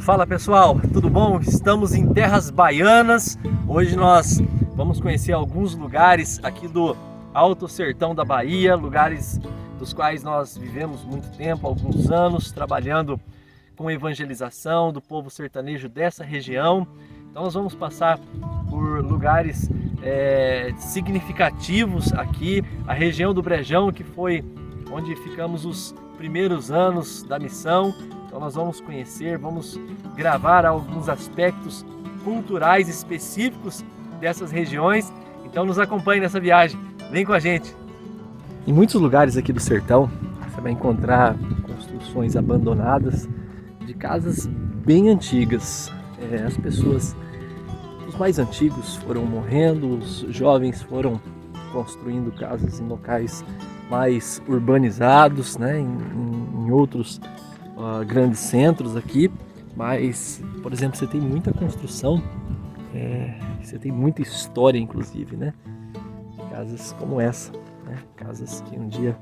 Fala pessoal, tudo bom? Estamos em terras baianas. Hoje nós vamos conhecer alguns lugares aqui do Alto Sertão da Bahia, lugares dos quais nós vivemos muito tempo, alguns anos, trabalhando com evangelização do povo sertanejo dessa região. Então nós vamos passar por lugares significativos aqui, a região do Brejão, que foi onde ficamos os primeiros anos da missão. Então nós vamos conhecer, vamos gravar alguns aspectos culturais específicos dessas regiões. Então nos acompanhe nessa viagem, vem com a gente! Em muitos lugares aqui do sertão você vai encontrar construções abandonadas de casas bem antigas. As pessoas, os mais antigos foram morrendo, os jovens foram construindo casas em locais mais urbanizados, né, em outros grandes centros aqui, mas, por exemplo, você tem muita construção, você tem muita história, inclusive, né, de casas como essa, né, casas que um dia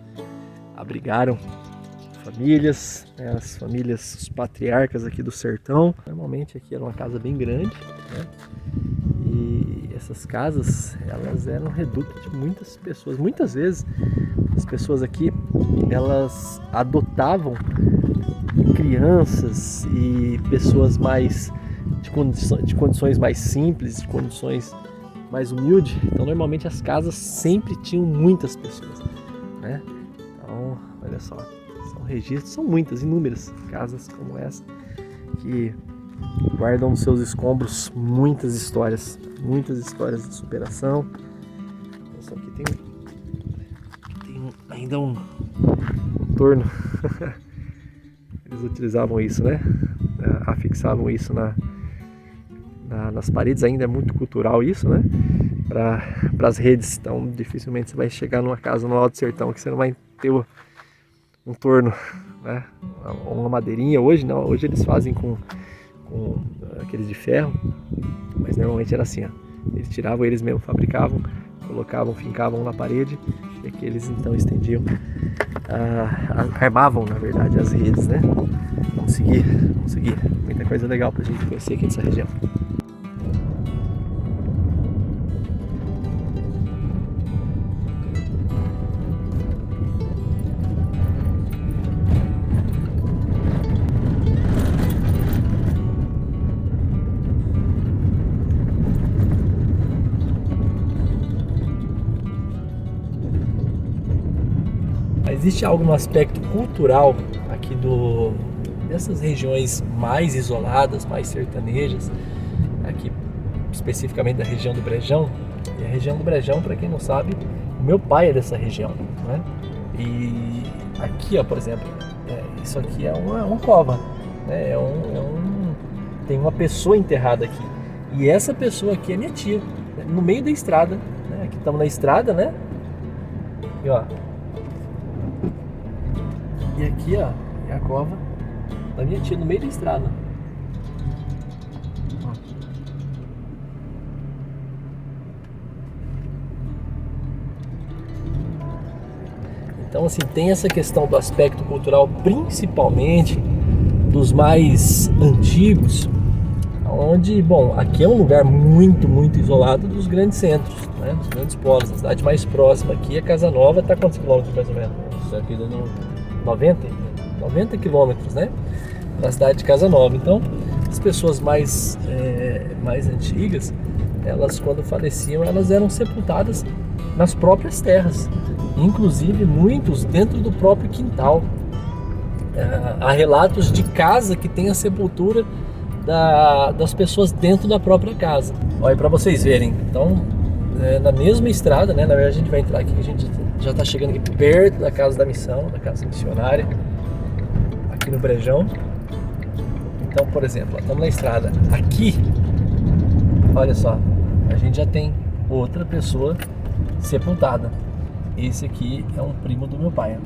abrigaram famílias, né, as famílias, os patriarcas aqui do sertão. Normalmente aqui era uma casa bem grande, né, e essas casas, elas eram reduto de muitas pessoas. Muitas vezes as pessoas aqui, elas adotavam crianças e pessoas mais de condições mais simples, de condições mais humildes. Então normalmente as casas sempre tinham muitas pessoas, né? Então olha só, são registros, são muitas, inúmeras casas como essa que guardam nos seus escombros muitas histórias de superação. Só que tem ainda um torno. Eles utilizavam isso, né? Afixavam isso nas paredes. Ainda é muito cultural isso, né? Para as redes. Então dificilmente você vai chegar numa casa no Alto Sertão que você não vai ter um torno, né? Uma madeirinha. Hoje não, hoje eles fazem com aqueles de ferro, mas normalmente era assim, ó. Eles tiravam, eles mesmos fabricavam, colocavam, fincavam na parede, e aqui eles então estendiam, armavam na verdade as redes, né? Vamos seguir, muita coisa legal pra gente conhecer aqui nessa região. Existe algo no aspecto cultural aqui dessas regiões mais isoladas, mais sertanejas, aqui especificamente da região do Brejão. E a região do Brejão, para quem não sabe, o meu pai é dessa região, né? E aqui, ó, por exemplo, isso aqui é uma cova, né? Tem uma pessoa enterrada aqui. E essa pessoa aqui é minha tia, né? No meio da estrada, né? Aqui estamos na estrada, né? E ó, e aqui, ó, é a cova da minha tia, no meio da estrada. Então, assim, tem essa questão do aspecto cultural, principalmente dos mais antigos, onde, bom, aqui é um lugar muito, muito isolado dos grandes centros, né, dos grandes polos. A cidade mais próxima aqui é Casa Nova, está a quantos quilômetros mais ou menos? Isso aqui dando 90 quilômetros, né, da cidade de Casa Nova. Então, as pessoas mais antigas, elas, quando faleciam, elas eram sepultadas nas próprias terras, inclusive muitos dentro do próprio quintal. Há relatos de casa que tem a sepultura das pessoas dentro da própria casa. Olha, para vocês verem, então, na mesma estrada, né, na verdade a gente vai entrar aqui, a gente já está chegando aqui perto da casa da missão, da casa missionária, aqui no Brejão. Então, por exemplo, estamos na estrada. Aqui, olha só, a gente já tem outra pessoa sepultada. Esse aqui é um primo do meu pai.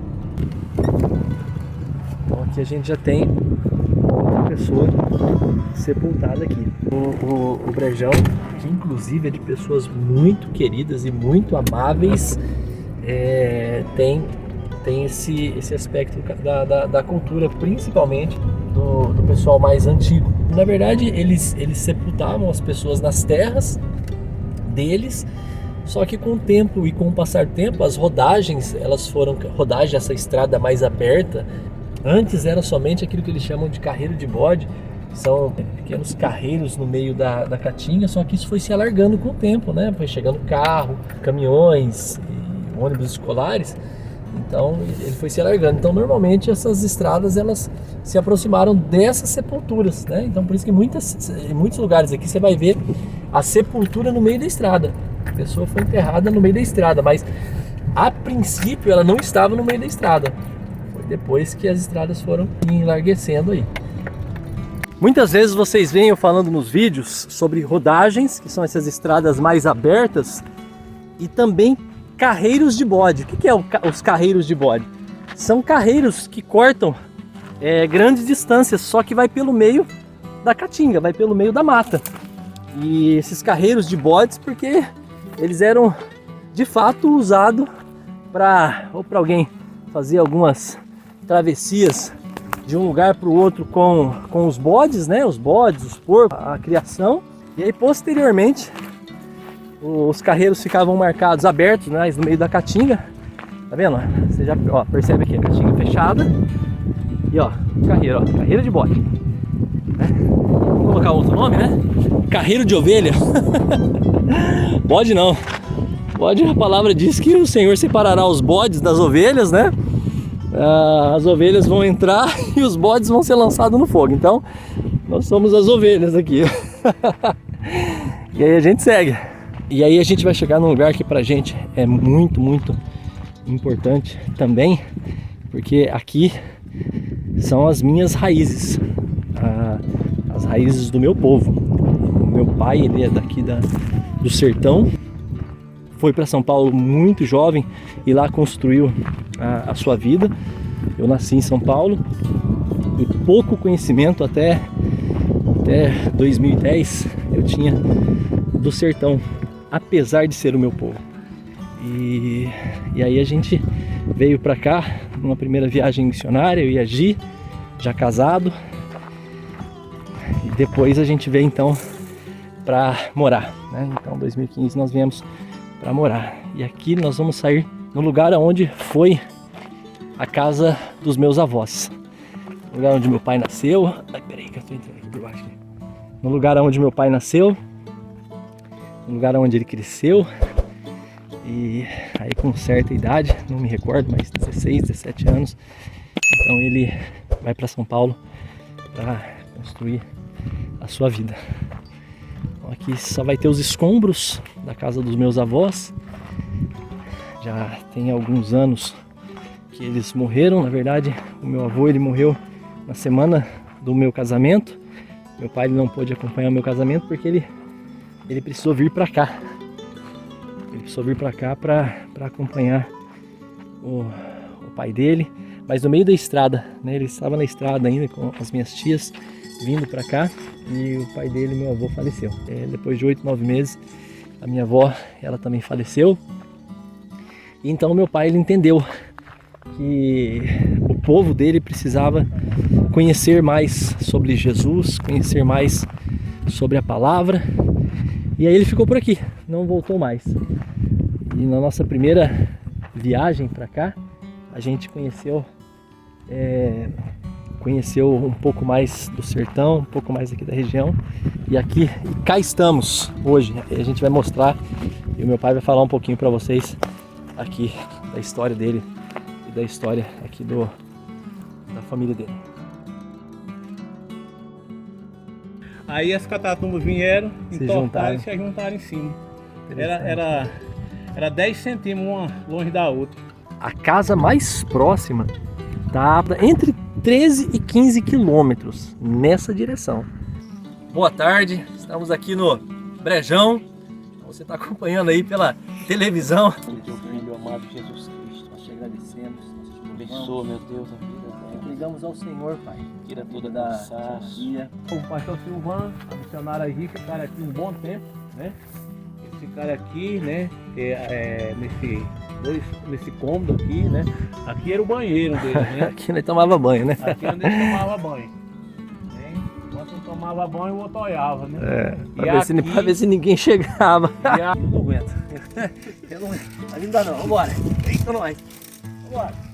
Então aqui a gente já tem outra pessoa sepultada aqui. O Brejão, que inclusive é de pessoas muito queridas e muito amáveis, tem esse aspecto da cultura, principalmente do pessoal mais antigo. Na verdade, eles sepultavam as pessoas nas terras deles, só que com o tempo e com o passar do tempo, as rodagens, elas foram rodagem, essa estrada mais aberta. Antes era somente aquilo que eles chamam de carreiro de bode, são pequenos carreiros no meio da caatinga, só que isso foi se alargando com o tempo, né? Foi chegando carro, caminhões, e ônibus escolares, então ele foi se alargando. Então normalmente essas estradas elas se aproximaram dessas sepulturas, né? Então por isso que em muitos lugares aqui você vai ver a sepultura no meio da estrada. A pessoa foi enterrada no meio da estrada, mas a princípio ela não estava no meio da estrada. Foi depois que as estradas foram enlarguecendo aí. Muitas vezes vocês veem eu falando nos vídeos sobre rodagens, que são essas estradas mais abertas, e também carreiros de bode. O que é os carreiros de bode? São carreiros que cortam grandes distâncias, só que vai pelo meio da caatinga, vai pelo meio da mata. E esses carreiros de bodes, porque eles eram de fato usados para alguém fazer algumas travessias de um lugar para o outro com os bodes, né? Os bodes, os porcos, a criação. E aí posteriormente os carreiros ficavam marcados, abertos, né, no meio da caatinga. Tá vendo? Você já percebe aqui a caatinga fechada. E ó, carreiro de bode. Vou colocar outro nome, né? Carreiro de ovelha. Bode não. Bode, a palavra diz que o Senhor separará os bodes das ovelhas, né? As ovelhas vão entrar e os bodes vão ser lançados no fogo. Então, nós somos as ovelhas aqui. E aí a gente segue. E aí a gente vai chegar num lugar que pra gente é muito, muito importante também, porque aqui são as minhas raízes, as raízes do meu povo. O meu pai, ele é daqui do sertão, foi para São Paulo muito jovem e lá construiu a sua vida. Eu nasci em São Paulo e pouco conhecimento até 2010 eu tinha do sertão, apesar de ser o meu povo. E aí a gente veio para cá numa primeira viagem missionária, eu e a Gi, já casado, e depois a gente veio então para morar, né? Então em 2015 nós viemos para morar, e aqui nós vamos sair no lugar onde foi a casa dos meus avós, no lugar onde meu pai nasceu. Ai, peraí que eu tô entrando aqui por baixo aqui. No lugar onde meu pai nasceu, no lugar onde ele cresceu, e aí com certa idade, não me recordo, mas 16, 17 anos, então ele vai para São Paulo para construir a sua vida. Então aqui só vai ter os escombros da casa dos meus avós. Já tem alguns anos que eles morreram. Na verdade, o meu avô ele morreu na semana do meu casamento. Meu pai ele não pôde acompanhar o meu casamento porque ele precisou vir para cá. Ele precisou vir para cá para acompanhar o pai dele. Mas no meio da estrada, né? Ele estava na estrada ainda com as minhas tias vindo para cá e o pai dele, meu avô, faleceu. Depois de 8, 9 meses, a minha avó, ela também faleceu. E então meu pai ele entendeu que o povo dele precisava conhecer mais sobre Jesus, conhecer mais sobre a palavra. E aí ele ficou por aqui, não voltou mais. E na nossa primeira viagem para cá, a gente conheceu um pouco mais do sertão, um pouco mais aqui da região. E cá estamos hoje. A gente vai mostrar e o meu pai vai falar um pouquinho para vocês aqui da história dele e da história aqui da família dele. Aí as catatumbas vieram, entortaram e se juntaram em cima. Era 10 centímetros uma longe da outra. A casa mais próxima está entre 13 e 15 quilômetros nessa direção. Boa tarde, estamos aqui no Brejão. Você está acompanhando aí pela televisão. Teu filho amado Jesus Cristo, nós te agradecemos. Abençoa, meu Deus, a vida dela. Entregamos ao Senhor, Pai. Tira toda a cansaço. O pastor Silvano, a missionária Rica, ficaram aqui um bom tempo, né? Eles ficaram aqui, né? Nesse cômodo aqui, né? Aqui era o banheiro deles, né? Aqui nós tomava banho, né? Aqui é onde eles tomavam banho. Enquanto não tomava tomava banho e o outro olhava, né? É, E pra ver se ninguém chegava. E a- Eu não aguento. Eu não, ali não dá não. Vambora. Eita, nós. Vambora.